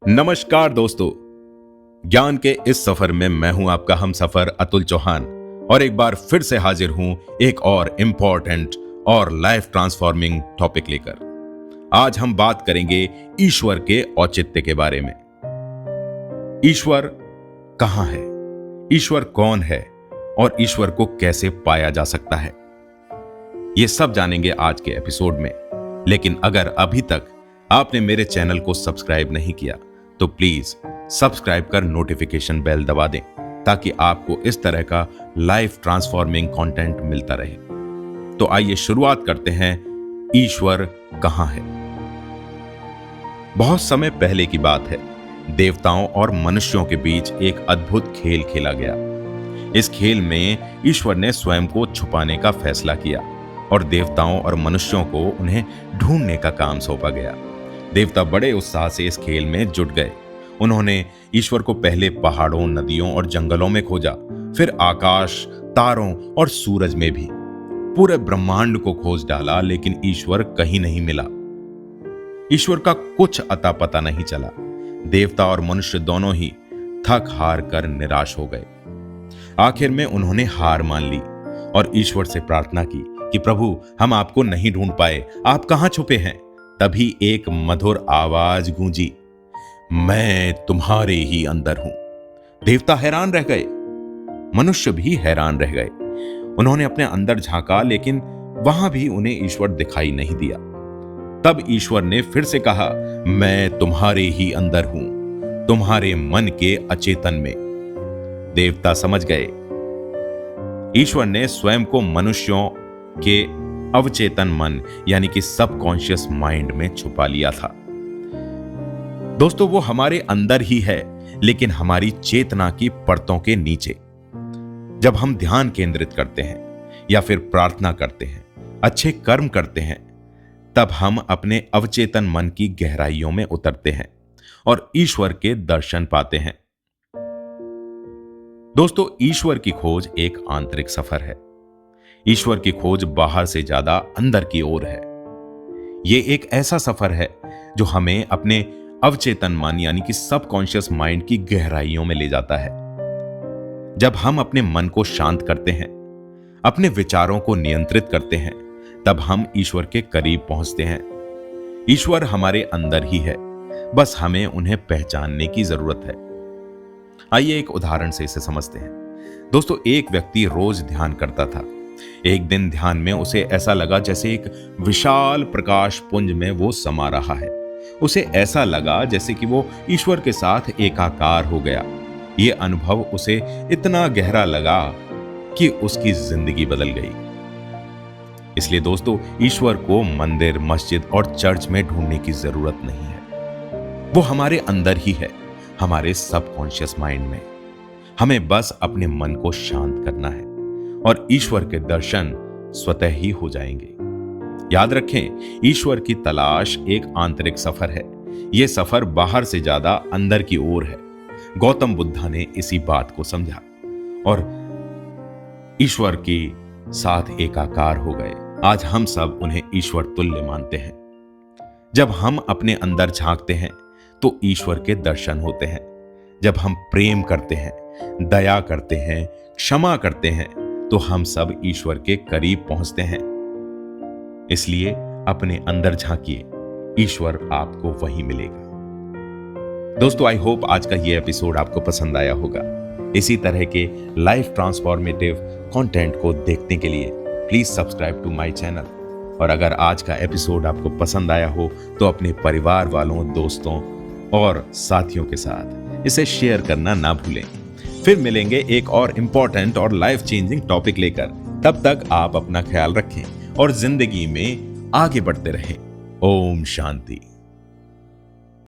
नमस्कार दोस्तों। ज्ञान के इस सफर में मैं हूं आपका हमसफर अतुल चौहान और एक बार फिर से हाजिर हूं एक और इंपॉर्टेंट और लाइफ ट्रांसफॉर्मिंग टॉपिक लेकर। आज हम बात करेंगे ईश्वर के औचित्य के बारे में। ईश्वर कहां है, ईश्वर कौन है और ईश्वर को कैसे पाया जा सकता है, यह सब जानेंगे आज के एपिसोड में। लेकिन अगर अभी तक आपने मेरे चैनल को सब्सक्राइब नहीं किया तो प्लीज सब्सक्राइब कर नोटिफिकेशन बेल दबा दें ताकि आपको इस तरह का लाइफ ट्रांसफॉर्मिंग कंटेंट मिलता रहे। तो आइए शुरुआत करते हैं। ईश्वर कहां है। बहुत समय पहले की बात है, देवताओं और मनुष्यों के बीच एक अद्भुत खेल खेला गया। इस खेल में ईश्वर ने स्वयं को छुपाने का फैसला किया और देवताओं और मनुष्यों को उन्हें ढूंढने का काम सौंपा गया। देवता बड़े उत्साह से इस खेल में जुट गए। उन्होंने ईश्वर को पहले पहाड़ों, नदियों और जंगलों में खोजा, फिर आकाश, तारों और सूरज में भी। पूरे ब्रह्मांड को खोज डाला, लेकिन ईश्वर कहीं नहीं मिला। ईश्वर का कुछ अता पता नहीं चला। देवता और मनुष्य दोनों ही थक हार कर निराश हो गए। आखिर में उन्होंने हार मान ली और ईश्वर से प्रार्थना की कि प्रभु, हम आपको नहीं ढूंढ पाए, आप कहां छुपे हैं। तभी एक मधुर आवाज गूंजी, मैं तुम्हारे ही अंदर हूं। देवता हैरान रह गए, मनुष्य भी हैरान रह गए। उन्होंने अपने अंदर झांका, लेकिन वहां भी उन्हें ईश्वर दिखाई नहीं दिया। तब ईश्वर ने फिर से कहा, मैं तुम्हारे ही अंदर हूं, तुम्हारे मन के अचेतन में। देवता समझ गए, ईश्वर ने स्वयं को मनुष्यों के अवचेतन मन यानी कि सबकॉन्शियस माइंड में छुपा लिया था। दोस्तों, वो हमारे अंदर ही है, लेकिन हमारी चेतना की परतों के नीचे। जब हम ध्यान केंद्रित करते हैं या फिर प्रार्थना करते हैं, अच्छे कर्म करते हैं, तब हम अपने अवचेतन मन की गहराइयों में उतरते हैं और ईश्वर के दर्शन पाते हैं। दोस्तों, ईश्वर की खोज एक आंतरिक सफर है। ईश्वर की खोज बाहर से ज्यादा अंदर की ओर है। यह एक ऐसा सफर है जो हमें अपने अवचेतन मन यानी कि सबकॉन्शियस माइंड की गहराइयों में ले जाता है। जब हम अपने मन को शांत करते हैं, अपने विचारों को नियंत्रित करते हैं, तब हम ईश्वर के करीब पहुंचते हैं। ईश्वर हमारे अंदर ही है, बस हमें उन्हें पहचानने की जरूरत है। आइए एक उदाहरण से इसे समझते हैं। दोस्तों, एक व्यक्ति रोज ध्यान करता था। एक दिन ध्यान में उसे ऐसा लगा जैसे एक विशाल प्रकाश पुंज में वो समा रहा है। उसे ऐसा लगा जैसे कि वो ईश्वर के साथ एकाकार हो गया। ये अनुभव उसे इतना गहरा लगा कि उसकी जिंदगी बदल गई। इसलिए दोस्तों, ईश्वर को मंदिर, मस्जिद और चर्च में ढूंढने की जरूरत नहीं है। वो हमारे अंदर ही है, हमारे सबकॉन्शियस माइंड में। हमें बस अपने मन को शांत करना है और ईश्वर के दर्शन स्वतः ही हो जाएंगे। याद रखें, ईश्वर की तलाश एक आंतरिक सफर है। यह सफर बाहर से ज्यादा अंदर की ओर है। गौतम बुद्धा ने इसी बात को समझा और ईश्वर के साथ एकाकार हो गए। आज हम सब उन्हें ईश्वर तुल्य मानते हैं। जब हम अपने अंदर झांकते हैं तो ईश्वर के दर्शन होते हैं। जब हम प्रेम करते हैं, दया करते हैं, क्षमा करते हैं, तो हम सब ईश्वर के करीब पहुंचते हैं। इसलिए अपने अंदर झांकिए, ईश्वर आपको वहीं मिलेगा। दोस्तों, आई होप आज का ये एपिसोड आपको पसंद आया होगा। इसी तरह के लाइफ ट्रांसफॉर्मेटिव कंटेंट को देखने के लिए please subscribe to my channel. और अगर आज का एपिसोड आपको पसंद आया हो तो अपने परिवार वालों, दोस्तों और साथियों के साथ इसे शेयर करना ना भूलें। फिर मिलेंगे एक और इंपॉर्टेंट और लाइफ चेंजिंग टॉपिक लेकर। तब तक आप अपना ख्याल रखें और जिंदगी में आगे बढ़ते रहें। ओम शांति।